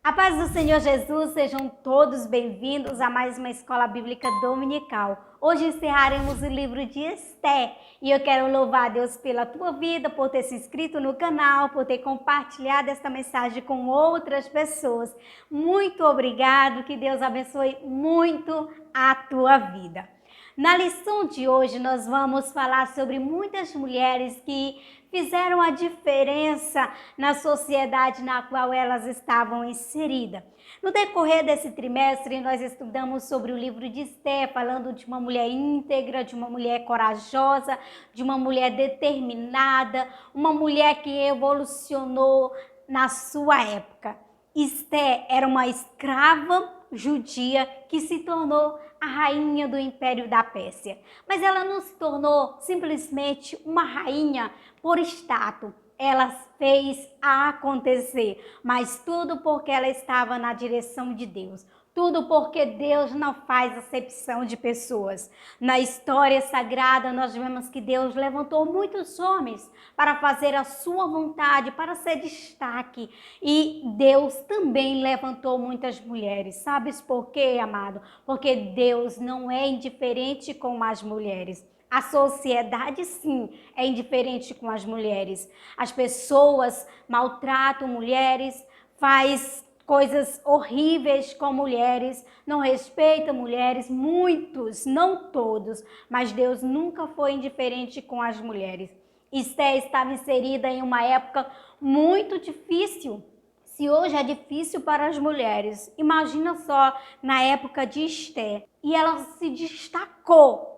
A paz do Senhor Jesus, sejam todos bem-vindos a mais uma Escola Bíblica Dominical. Hoje encerraremos o livro de Esté e eu quero louvar a Deus pela tua vida, por ter se inscrito no canal, por ter compartilhado esta mensagem com outras pessoas. Muito obrigado, que Deus abençoe muito a tua vida. Na lição de hoje nós vamos falar sobre muitas mulheres que fizeram a diferença na sociedade na qual elas estavam inseridas. No decorrer desse trimestre nós estudamos sobre o livro de Esté, falando de uma mulher íntegra, de uma mulher corajosa, de uma mulher determinada, uma mulher que evolucionou na sua época. Esté era uma escrava judia que se tornou a rainha do Império da Pérsia. Mas ela não se tornou simplesmente uma rainha por status. Ela fez acontecer, mas tudo porque ela estava na direção de Deus. Tudo porque Deus não faz acepção de pessoas. Na história sagrada, nós vemos que Deus levantou muitos homens para fazer a sua vontade, para ser destaque. E Deus também levantou muitas mulheres. Sabes por quê, amado? Porque Deus não é indiferente com as mulheres. A sociedade, sim, é indiferente com as mulheres. As pessoas maltratam mulheres, faz coisas horríveis com mulheres, não respeita mulheres, muitos, não todos, mas Deus nunca foi indiferente com as mulheres. Esté estava inserida em uma época muito difícil. Se hoje é difícil para as mulheres, imagina só na época de Esté. E ela se destacou.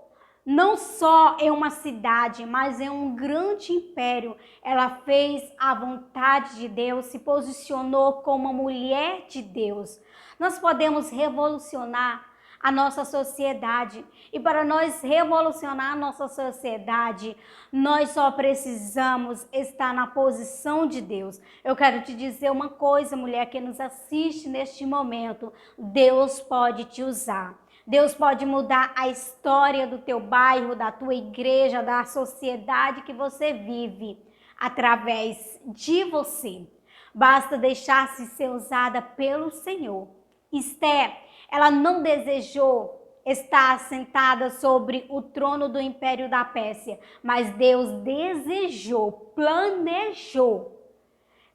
Não só em uma cidade, mas em um grande império. Ela fez a vontade de Deus, se posicionou como uma mulher de Deus. Nós podemos revolucionar a nossa sociedade. E para nós revolucionar a nossa sociedade, nós só precisamos estar na posição de Deus. Eu quero te dizer uma coisa, mulher que nos assiste neste momento. Deus pode te usar. Deus pode mudar a história do teu bairro, da tua igreja, da sociedade que você vive através de você. Basta deixar-se ser usada pelo Senhor. Esté, ela não desejou estar sentada sobre o trono do Império da Pérsia, mas Deus desejou, planejou,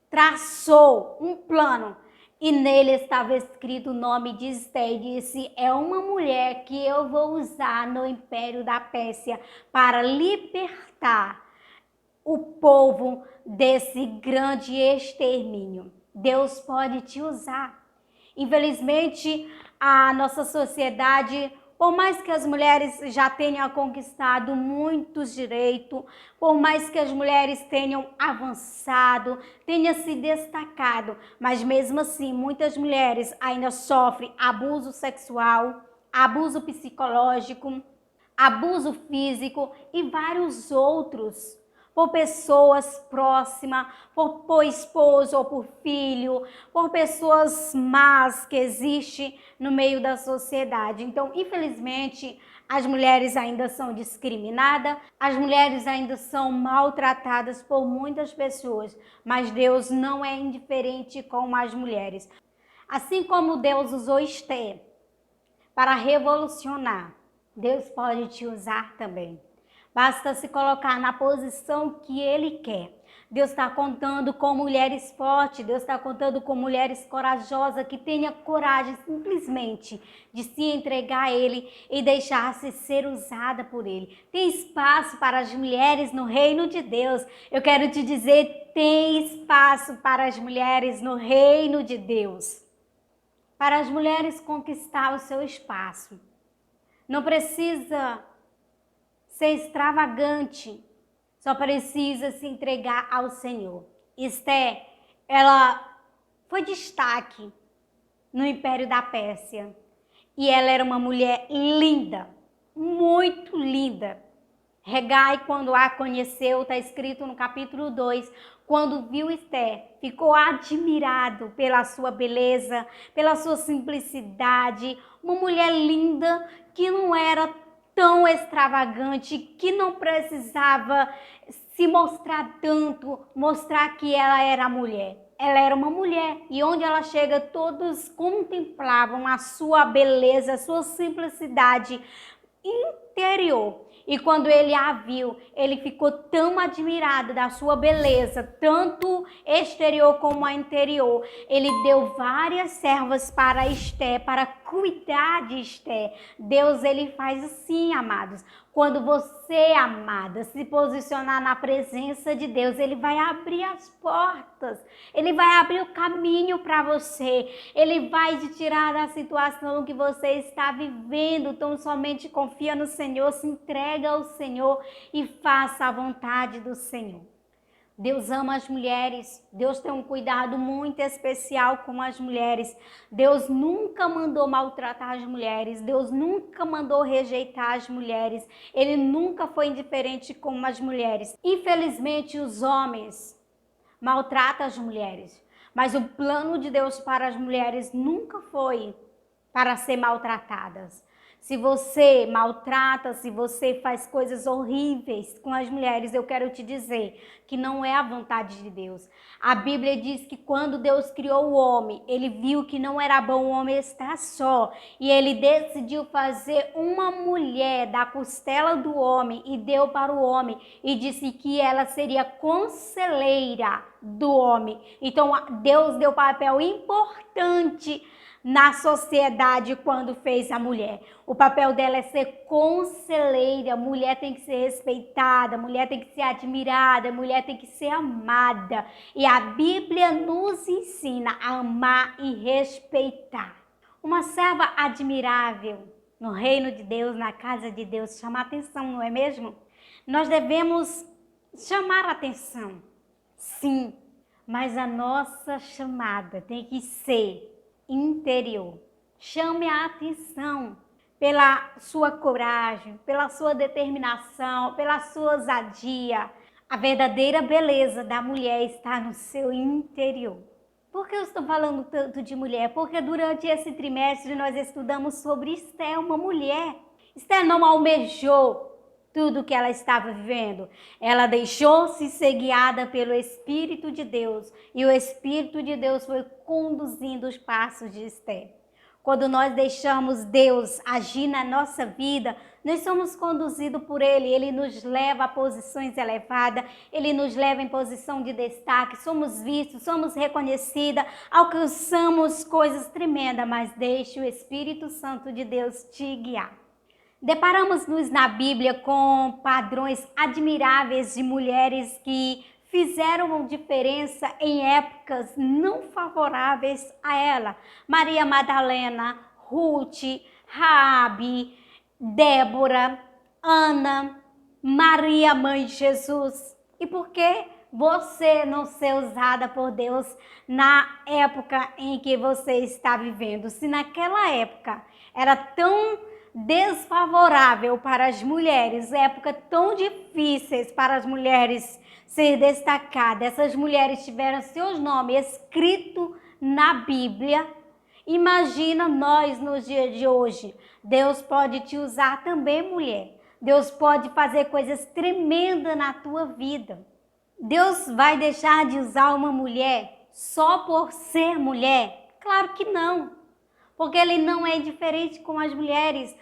traçou um plano. E nele estava escrito o nome de Esté e disse, é uma mulher que eu vou usar no Império da Pérsia para libertar o povo desse grande extermínio. Deus pode te usar. Infelizmente, a nossa sociedade, por mais que as mulheres já tenham conquistado muitos direitos, por mais que as mulheres tenham avançado, tenham se destacado, mas mesmo assim, muitas mulheres ainda sofrem abuso sexual, abuso psicológico, abuso físico e vários outros. Por pessoas próximas, por esposo ou por filho, por pessoas más que existem no meio da sociedade. Então, infelizmente, as mulheres ainda são discriminadas, as mulheres ainda são maltratadas por muitas pessoas, mas Deus não é indiferente com as mulheres. Assim como Deus usou Esté para revolucionar, Deus pode te usar também. Basta se colocar na posição que Ele quer. Deus está contando com mulheres fortes, Deus está contando com mulheres corajosas, que tenham coragem simplesmente de se entregar a Ele e deixar-se ser usada por Ele. Tem espaço para as mulheres no reino de Deus. Eu quero te dizer, tem espaço para as mulheres no reino de Deus. Para as mulheres conquistar o seu espaço. Não precisa ser extravagante, só precisa se entregar ao Senhor. Esté, ela foi destaque no Império da Pérsia e ela era uma mulher linda, muito linda. Hegai, quando a conheceu, está escrito no capítulo 2, quando viu Esté, ficou admirado pela sua beleza, pela sua simplicidade, uma mulher linda que não era tão extravagante, que não precisava se mostrar tanto, mostrar que ela era mulher. ela era uma mulher e onde ela chega, todos contemplavam a sua beleza, a sua simplicidade interior. E quando ele a viu, ele ficou tão admirado da sua beleza, tanto exterior como a interior. Ele deu várias servas para Esté, para cuidar de Esté. Deus, ele faz assim, amados. Quando você, amada, se posicionar na presença de Deus, ele vai abrir as portas, ele vai abrir o caminho para você, ele vai te tirar da situação que você está vivendo. Então, somente confia no Senhor, se entrega ao Senhor e faça a vontade do Senhor. Deus ama as mulheres, Deus tem um cuidado muito especial com as mulheres. Deus nunca mandou maltratar as mulheres, Deus nunca mandou rejeitar as mulheres, Ele nunca foi indiferente com as mulheres. Infelizmente, os homens maltratam as mulheres, mas o plano de Deus para as mulheres nunca foi para ser maltratadas. Se você maltrata, se você faz coisas horríveis com as mulheres, eu quero te dizer que não é a vontade de Deus. A Bíblia diz que quando Deus criou o homem, ele viu que não era bom o homem estar só. E ele decidiu fazer uma mulher da costela do homem e deu para o homem. E disse que ela seria conselheira do homem. Então Deus deu papel importante na sociedade quando fez a mulher. O papel dela é ser conselheira. A mulher tem que ser respeitada, a mulher tem que ser admirada, a mulher tem que ser amada. E a Bíblia nos ensina a amar e respeitar. Uma serva admirável no reino de Deus, na casa de Deus, chama atenção, não é mesmo? Nós devemos chamar atenção, sim, mas a nossa chamada tem que ser interior. Chame a atenção pela sua coragem, pela sua determinação, pela sua ousadia. A verdadeira beleza da mulher está no seu interior. Por que eu estou falando tanto de mulher? Porque durante esse trimestre nós estudamos sobre Esté, uma mulher. Esté não almejou tudo o que ela estava vivendo. Ela deixou-se ser guiada pelo Espírito de Deus. E o Espírito de Deus foi conduzindo os passos de Esté. Quando nós deixamos Deus agir na nossa vida, nós somos conduzidos por Ele. Ele nos leva a posições elevadas, Ele nos leva em posição de destaque, somos vistos, somos reconhecidas, alcançamos coisas tremendas, mas deixe o Espírito Santo de Deus te guiar. Deparamos-nos na Bíblia com padrões admiráveis de mulheres que fizeram diferença em épocas não favoráveis a ela. Maria Madalena, Ruth, Raabe, Débora, Ana, Maria, mãe de Jesus. E por que você não ser usada por Deus na época em que você está vivendo? Se naquela época era tão desfavorável para as mulheres, época tão difíceis para as mulheres ser destacadas, essas mulheres tiveram seus nomes escritos na Bíblia. Imagina nós nos dias de hoje. Deus pode te usar também, mulher. Deus pode fazer coisas tremendas na tua vida. Deus vai deixar de usar uma mulher só por ser mulher? Claro que não. Porque ele não é diferente com as mulheres.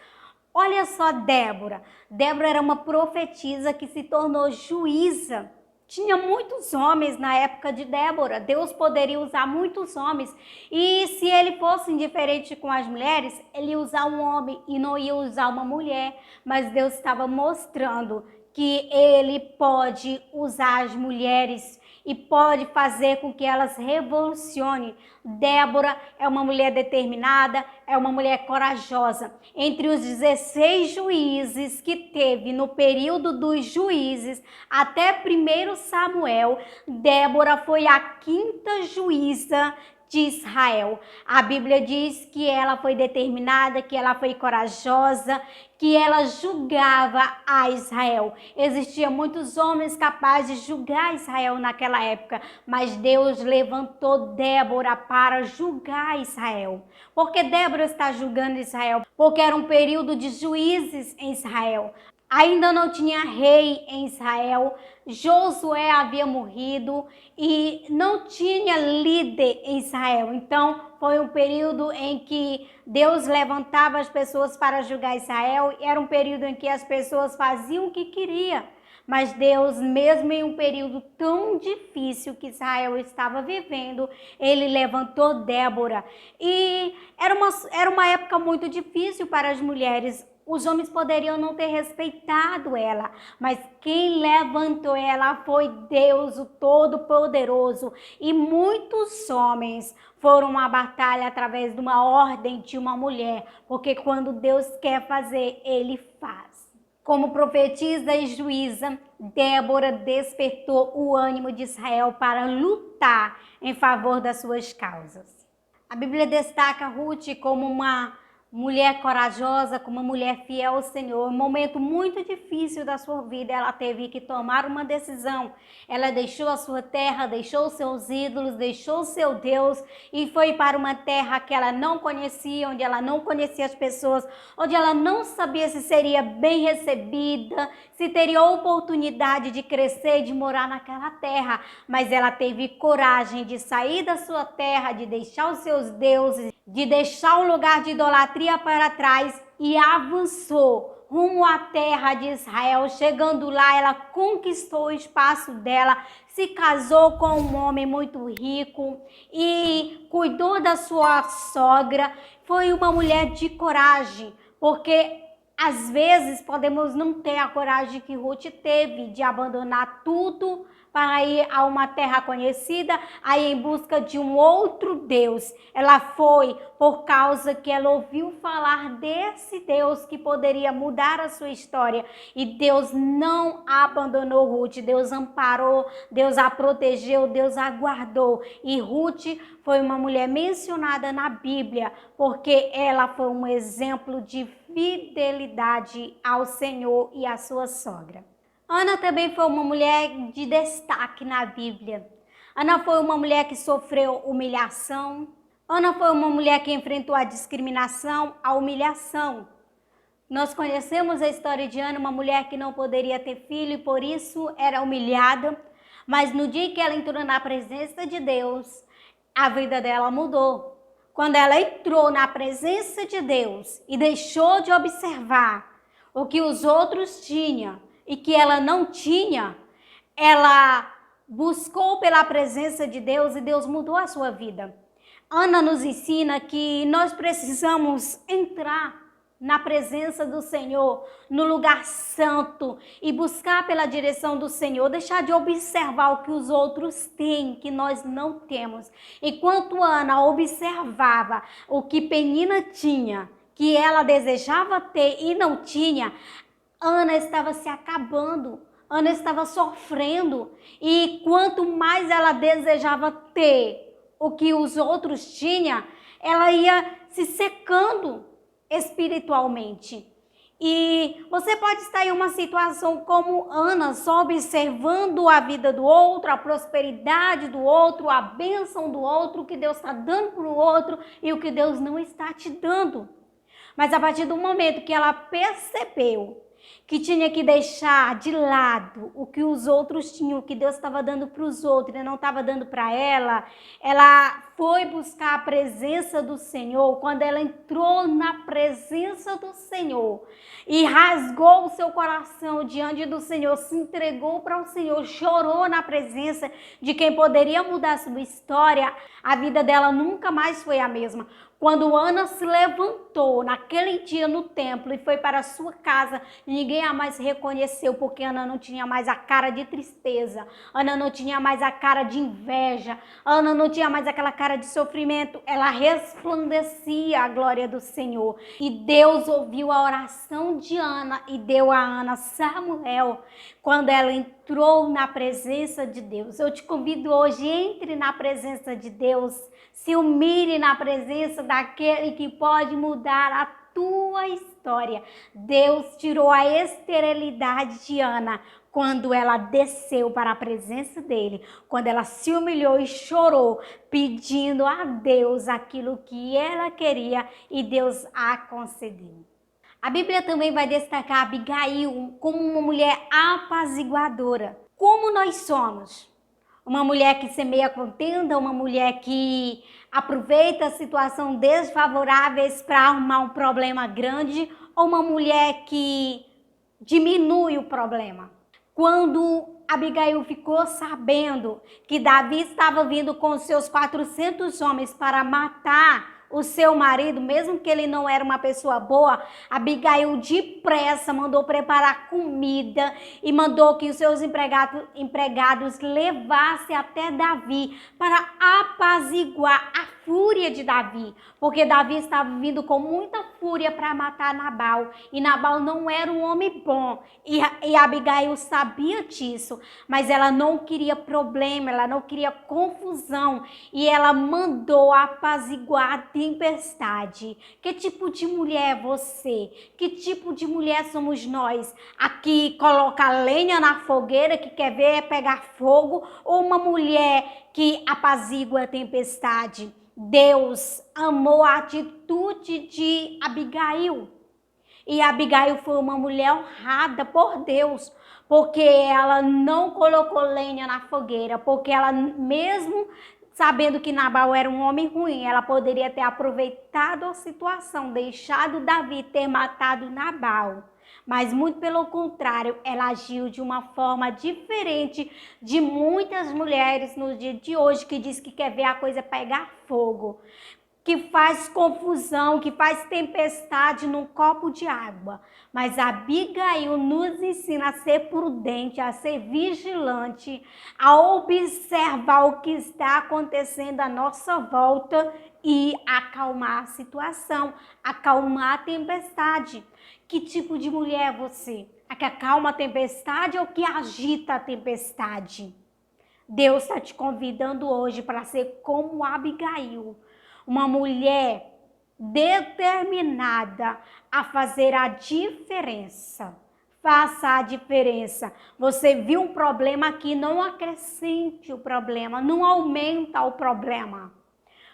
Olha só Débora. Débora era uma profetisa que se tornou juíza. Tinha muitos homens na época de Débora. Deus poderia usar muitos homens. E se ele fosse indiferente com as mulheres, ele ia usar um homem e não ia usar uma mulher. Mas Deus estava mostrando que ele pode usar as mulheres e pode fazer com que elas revolucionem. Débora é uma mulher determinada, é uma mulher corajosa. Entre os 16 juízes que teve no período dos juízes até 1 Samuel, Débora foi a 5ª juíza de Israel. A Bíblia diz que ela foi determinada, que ela foi corajosa, que ela julgava a Israel. Existiam muitos homens capazes de julgar Israel naquela época, mas Deus levantou Débora para julgar Israel. Por que Débora está julgando Israel? Porque era um período de juízes em Israel. Ainda não tinha rei em Israel, Josué havia morrido e não tinha líder em Israel. Então, foi um período em que Deus levantava as pessoas para julgar Israel. Era um período em que as pessoas faziam o que queriam. Mas Deus, mesmo em um período tão difícil que Israel estava vivendo, ele levantou Débora. E era uma época muito difícil para as mulheres. Os homens poderiam não ter respeitado ela, mas quem levantou ela foi Deus, o Todo-Poderoso. E muitos homens foram à batalha através de uma ordem de uma mulher, porque quando Deus quer fazer, ele faz. Como profetisa e juíza, Débora despertou o ânimo de Israel para lutar em favor das suas causas. A Bíblia destaca Ruth como uma mulher corajosa, como uma mulher fiel ao Senhor. Um momento muito difícil da sua vida, ela teve que tomar uma decisão. Ela deixou a sua terra, deixou os seus ídolos, deixou o seu Deus e foi para uma terra que ela não conhecia, onde ela não conhecia as pessoas, onde ela não sabia se seria bem recebida, se teria oportunidade de crescer, de morar naquela terra. Mas ela teve coragem de sair da sua terra, de deixar os seus deuses, de deixar o lugar de idolatria para trás e avançou rumo à terra de Israel. Chegando lá, ela conquistou o espaço dela, se casou com um homem muito rico e cuidou da sua sogra. Foi uma mulher de coragem, porque às vezes podemos não ter a coragem que Ruth teve de abandonar tudo para ir a uma terra conhecida, aí em busca de um outro Deus. Ela foi por causa que ela ouviu falar desse Deus que poderia mudar a sua história. E Deus não abandonou Ruth, Deus amparou, Deus a protegeu, Deus a guardou. E Ruth foi uma mulher mencionada na Bíblia, porque ela foi um exemplo de fidelidade ao Senhor e à sua sogra. Ana também foi uma mulher de destaque na Bíblia. Ana foi uma mulher que sofreu humilhação. Ana foi uma mulher que enfrentou a discriminação, a humilhação. Nós conhecemos a história de Ana, uma mulher que não poderia ter filho e por isso era humilhada. Mas no dia que ela entrou na presença de Deus, a vida dela mudou. Quando ela entrou na presença de Deus e deixou de observar o que os outros tinham, e que ela não tinha, ela buscou pela presença de Deus e Deus mudou a sua vida. Ana nos ensina que nós precisamos entrar na presença do Senhor, no lugar santo e buscar pela direção do Senhor, deixar de observar o que os outros têm, que nós não temos. Enquanto Ana observava o que Penina tinha, que ela desejava ter e não tinha, Ana estava se acabando, Ana estava sofrendo e quanto mais ela desejava ter o que os outros tinham, ela ia se secando espiritualmente. E você pode estar em uma situação como Ana, só observando a vida do outro, a prosperidade do outro, a bênção do outro, o que Deus está dando para o outro e o que Deus não está te dando. Mas a partir do momento que ela percebeu que tinha que deixar de lado o que os outros tinham, o que Deus estava dando para os outros e não estava dando para ela, ela foi buscar a presença do Senhor. Quando ela entrou na presença do Senhor e rasgou o seu coração diante do Senhor, se entregou para o Senhor, chorou na presença de quem poderia mudar a sua história, a vida dela nunca mais foi a mesma. Quando Ana se levantou naquele dia no templo e foi para a sua casa, ninguém a mais reconheceu, porque Ana não tinha mais a cara de tristeza, Ana não tinha mais a cara de inveja, Ana não tinha mais aquela cara de sofrimento, ela resplandecia a glória do Senhor. E Deus ouviu a oração de Ana e deu a Ana Samuel quando ela entrou na presença de Deus. Eu te convido hoje, entre na presença de Deus, se humilhe na presença daquele que pode mudar a tua história. Deus tirou a esterilidade de Ana quando ela desceu para a presença dele, quando ela se humilhou e chorou, pedindo a Deus aquilo que ela queria e Deus a concedeu. A Bíblia também vai destacar Abigail como uma mulher apaziguadora. Como nós somos? Uma mulher que semeia contenda, uma mulher que aproveita a situação desfavoráveis para arrumar um problema grande, ou uma mulher que diminui o problema? Quando Abigail ficou sabendo que Davi estava vindo com seus 400 homens para matar o seu marido, mesmo que ele não era uma pessoa boa, Abigail depressa mandou preparar comida e mandou que os seus empregados levassem até Davi para apaziguar a fúria de Davi, porque Davi estava vindo com muita fúria para matar Nabal, e Nabal não era um homem bom, e Abigail sabia disso, mas ela não queria problema, ela não queria confusão, e ela mandou apaziguar a tempestade. Que tipo de mulher é você? Que tipo de mulher somos nós? A que coloca lenha na fogueira, que quer ver pegar fogo, ou uma mulher que apazigua a tempestade? Deus amou a atitude de Abigail. E Abigail foi uma mulher honrada por Deus, porque ela não colocou lenha na fogueira, porque ela, mesmo sabendo que Nabal era um homem ruim, ela poderia ter aproveitado a situação, deixado Davi ter matado Nabal. Mas muito pelo contrário, ela agiu de uma forma diferente de muitas mulheres no dia de hoje, que diz que quer ver a coisa pegar fogo, que faz confusão, que faz tempestade num copo de água. Mas Abigail nos ensina a ser prudente, a ser vigilante, a observar o que está acontecendo à nossa volta e acalmar a situação, acalmar a tempestade. Que tipo de mulher é você? A que acalma a tempestade ou que agita a tempestade? Deus está te convidando hoje para ser como Abigail, uma mulher determinada a fazer a diferença. Faça a diferença. Você viu um problema aqui, não acrescente o problema, não aumenta o problema.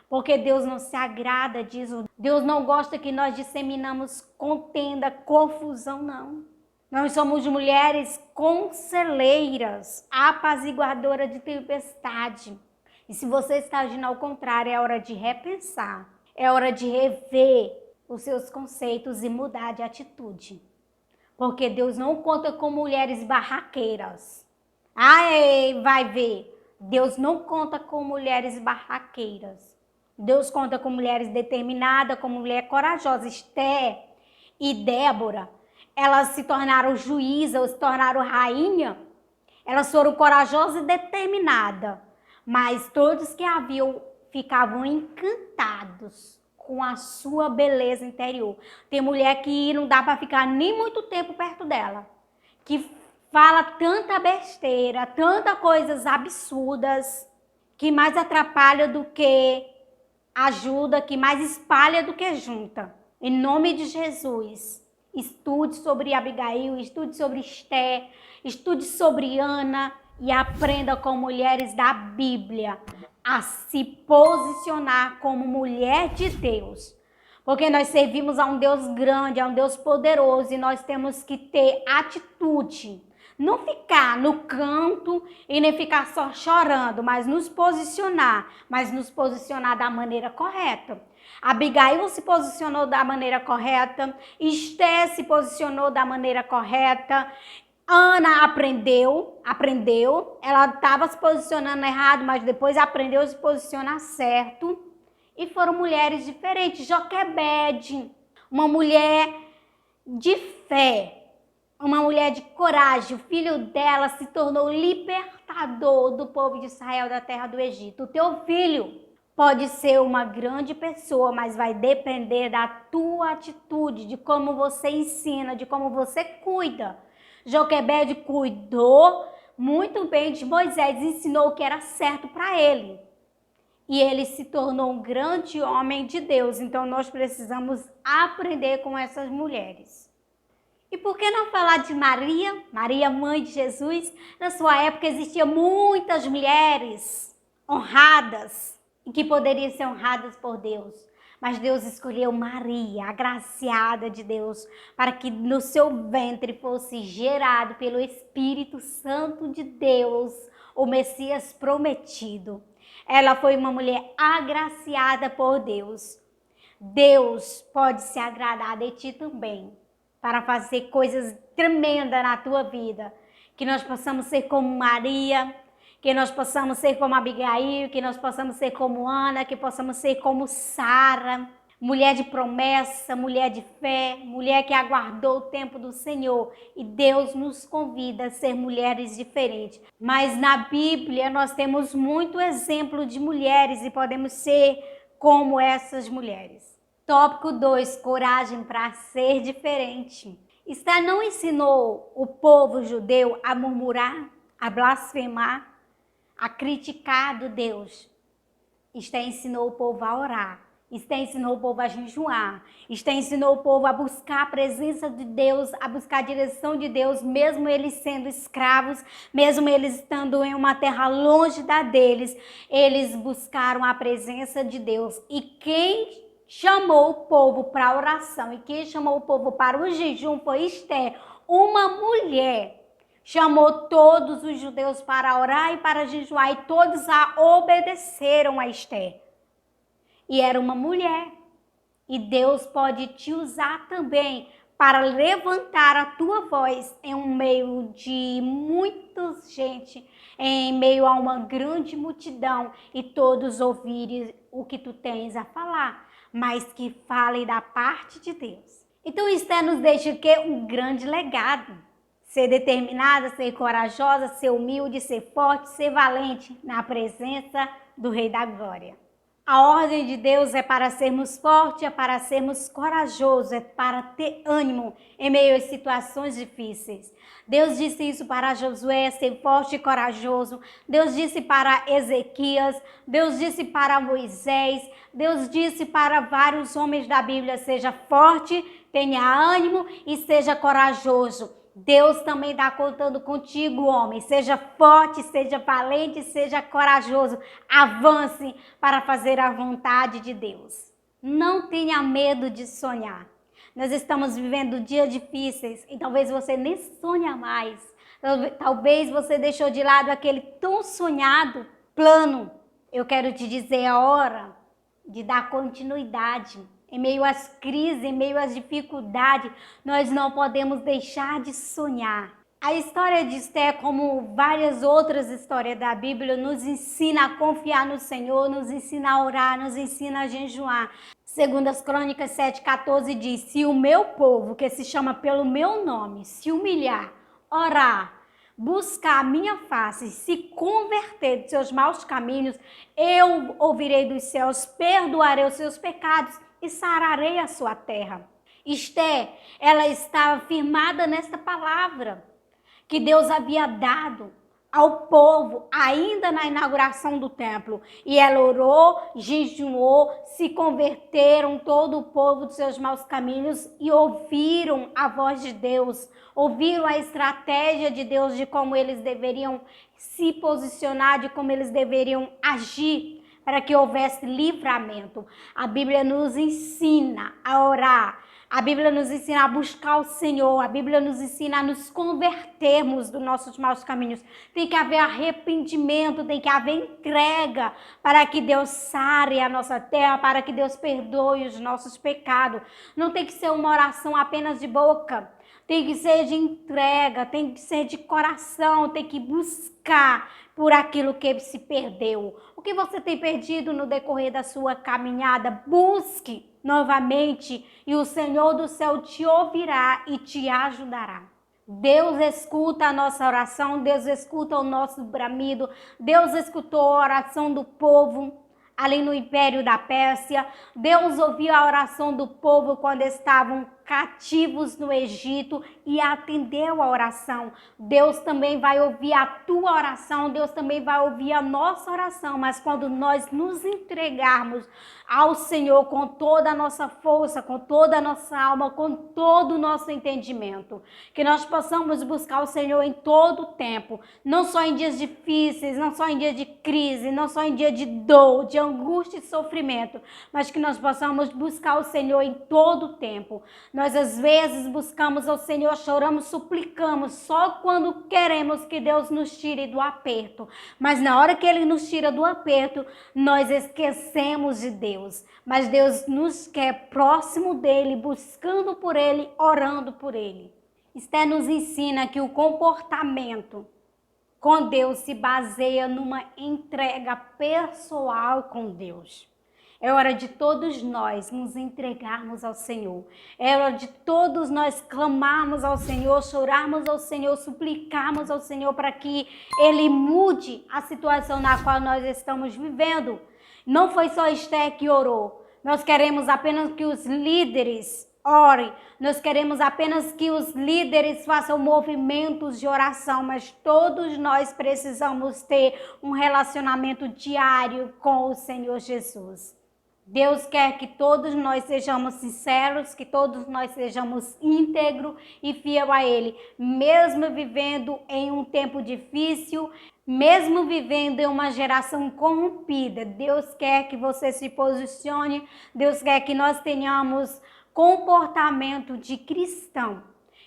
Porque Deus não se agrada disso. Deus não gosta que nós disseminamos contenda, confusão, não. Nós somos mulheres conselheiras, apaziguadoras de tempestade. E se você está agindo ao contrário, é hora de repensar. É hora de rever os seus conceitos e mudar de atitude. Porque Deus não conta com mulheres barraqueiras. Ai, vai ver. Deus não conta com mulheres barraqueiras. Deus conta com mulheres determinadas, com mulher corajosa. Esther e Débora, elas se tornaram juíza, se tornaram rainha. Elas foram corajosas e determinadas. Mas todos que a viam ficavam encantados com a sua beleza interior. Tem mulher que não dá para ficar nem muito tempo perto dela, que fala tanta besteira, tanta coisas absurdas, que mais atrapalha do que ajuda, que mais espalha do que junta. Em nome de Jesus, estude sobre Abigail, estude sobre Esther, estude sobre Ana e aprenda com mulheres da Bíblia a se posicionar como mulher de Deus. Porque nós servimos a um Deus grande, a um Deus poderoso, e nós temos que ter atitude. Não ficar no canto e nem ficar só chorando, mas nos posicionar da maneira correta. Abigail se posicionou da maneira correta, Esther se posicionou da maneira correta, Ana aprendeu, ela estava se posicionando errado, mas depois aprendeu a se posicionar certo. E foram mulheres diferentes. Joquebede, uma mulher de fé, uma mulher de coragem. O filho dela se tornou libertador do povo de Israel da terra do Egito. O teu filho pode ser uma grande pessoa, mas vai depender da tua atitude, de como você ensina, de como você cuida. Joquebede cuidou muito bem de Moisés, ensinou o que era certo para ele. E ele se tornou um grande homem de Deus. Então nós precisamos aprender com essas mulheres. E por que não falar de Maria? Maria, mãe de Jesus. Na sua época existiam muitas mulheres honradas e que poderiam ser honradas por Deus. Mas Deus escolheu Maria, agraciada de Deus, para que no seu ventre fosse gerado pelo Espírito Santo de Deus o Messias prometido. Ela foi uma mulher agraciada por Deus. Deus pode se agradar de ti também, para fazer coisas tremendas na tua vida. Que nós possamos ser como Maria, que nós possamos ser como Abigail, que nós possamos ser como Ana, que possamos ser como Sara, mulher de promessa, mulher de fé, mulher que aguardou o tempo do Senhor. E Deus nos convida a ser mulheres diferentes. Mas na Bíblia nós temos muito exemplo de mulheres e podemos ser como essas mulheres. Tópico 2, coragem para ser diferente. Esther não ensinou o povo judeu a murmurar, a blasfemar, a criticar do Deus. Esther ensinou o povo a orar. Esther ensinou o povo a jejuar. Esther ensinou o povo a buscar a presença de Deus, a buscar a direção de Deus, mesmo eles sendo escravos, mesmo eles estando em uma terra longe da deles, eles buscaram a presença de Deus. E quem chamou o povo para a oração e quem chamou o povo para o jejum foi Esther, uma mulher. Chamou todos os judeus para orar e para jejuar, e todos a obedeceram a Esther. E era uma mulher. E Deus pode te usar também para levantar a tua voz em um meio de muita gente, em meio a uma grande multidão, e todos ouvirem o que tu tens a falar, mas que falem da parte de Deus. Então Esther nos deixa o quê? Um grande legado. Ser determinada, ser corajosa, ser humilde, ser forte, ser valente na presença do Rei da Glória. A ordem de Deus é para sermos fortes, é para sermos corajosos, é para ter ânimo em meio às situações difíceis. Deus disse isso para Josué, ser forte e corajoso. Deus disse para Ezequias, Deus disse para Moisés, Deus disse para vários homens da Bíblia, seja forte, tenha ânimo e seja corajoso. Deus também está contando contigo, homem. Seja forte, seja valente, seja corajoso. Avance para fazer a vontade de Deus. Não tenha medo de sonhar. Nós estamos vivendo dias difíceis e talvez você nem sonha mais. Talvez você deixou de lado aquele tão sonhado plano. Eu quero te dizer a hora de dar continuidade. Em meio às crises, em meio às dificuldades, nós não podemos deixar de sonhar. A história de Esther, como várias outras histórias da Bíblia, nos ensina a confiar no Senhor, nos ensina a orar, nos ensina a jejuar. Segundo as Crônicas 7,14 diz, se o meu povo, que se chama pelo meu nome, se humilhar, orar, buscar a minha face, se converter de seus maus caminhos, eu ouvirei dos céus, perdoarei os seus pecados e sararei a sua terra. Esther, ela estava firmada nesta palavra que Deus havia dado ao povo ainda na inauguração do templo. E ela orou, jejuou, se converteram todo o povo dos seus maus caminhos e ouviram a voz de Deus, ouviram a estratégia de Deus de como eles deveriam se posicionar, de como eles deveriam agir para que houvesse livramento. A Bíblia nos ensina a orar, a Bíblia nos ensina a buscar o Senhor, a Bíblia nos ensina a nos convertermos dos nossos maus caminhos. Tem que haver arrependimento, tem que haver entrega para que Deus sare a nossa terra, para que Deus perdoe os nossos pecados. Não tem que ser uma oração apenas de boca, tem que ser de entrega, tem que ser de coração, tem que buscar por aquilo que se perdeu. O que você tem perdido no decorrer da sua caminhada, busque novamente e o Senhor do céu te ouvirá e te ajudará. Deus escuta a nossa oração, Deus escuta o nosso bramido, Deus escutou a oração do povo ali no Império da Pérsia. Deus ouviu a oração do povo quando estavam cativos no Egito e atendeu a oração. Deus também vai ouvir a tua oração, Deus também vai ouvir a nossa oração, mas quando nós nos entregarmos ao Senhor com toda a nossa força, com toda a nossa alma, com todo o nosso entendimento, que nós possamos buscar o Senhor em todo o tempo, não só em dias difíceis, não só em dias de crise, não só em dia de dor, de angústia e sofrimento, mas que nós possamos buscar o Senhor em todo o tempo. Nós às vezes buscamos ao Senhor, choramos, suplicamos só quando queremos que Deus nos tire do aperto, mas na hora que Ele nos tira do aperto, nós esquecemos de Deus. Mas Deus nos quer próximo dele, buscando por ele, orando por ele. Esther nos ensina que o comportamento com Deus se baseia numa entrega pessoal com Deus. É hora de todos nós nos entregarmos ao Senhor. É hora de todos nós clamarmos ao Senhor, chorarmos ao Senhor, suplicarmos ao Senhor para que Ele mude a situação na qual nós estamos vivendo. Não foi só Esther que orou. Nós queremos apenas que os líderes orem. Nós queremos apenas que os líderes façam movimentos de oração, mas todos nós precisamos ter um relacionamento diário com o Senhor Jesus. Deus quer que todos nós sejamos sinceros, que todos nós sejamos íntegros e fiel a Ele, mesmo vivendo em um tempo difícil, mesmo vivendo em uma geração corrompida. Deus quer que você se posicione, Deus quer que nós tenhamos comportamento de cristão.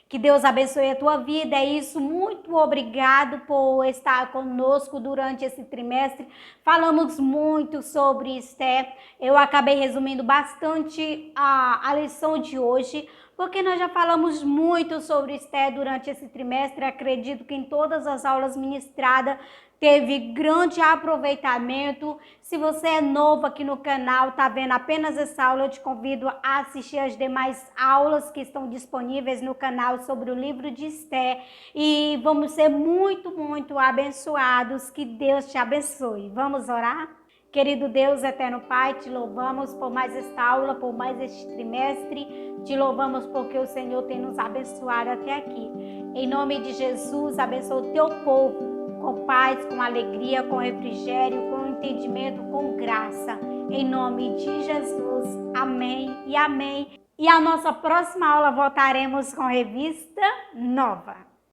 Que Deus abençoe a tua vida, é isso. Muito obrigado por estar conosco durante esse trimestre. Falamos muito sobre Esther. Eu acabei resumindo bastante a lição de hoje, porque nós já falamos muito sobre Esther durante esse trimestre. Acredito que em todas as aulas ministradas teve grande aproveitamento. Se você é novo aqui no canal, está vendo apenas essa aula, eu te convido a assistir as demais aulas que estão disponíveis no canal sobre o livro de Esther. E vamos ser muito, muito abençoados. Que Deus te abençoe. Vamos orar? Querido Deus, eterno Pai, te louvamos por mais esta aula, por mais este trimestre. Te louvamos porque o Senhor tem nos abençoado até aqui. Em nome de Jesus, abençoa o teu povo com paz, com alegria, com refrigério, com entendimento, com graça. Em nome de Jesus. Amém e amém. E a nossa próxima aula voltaremos com revista nova.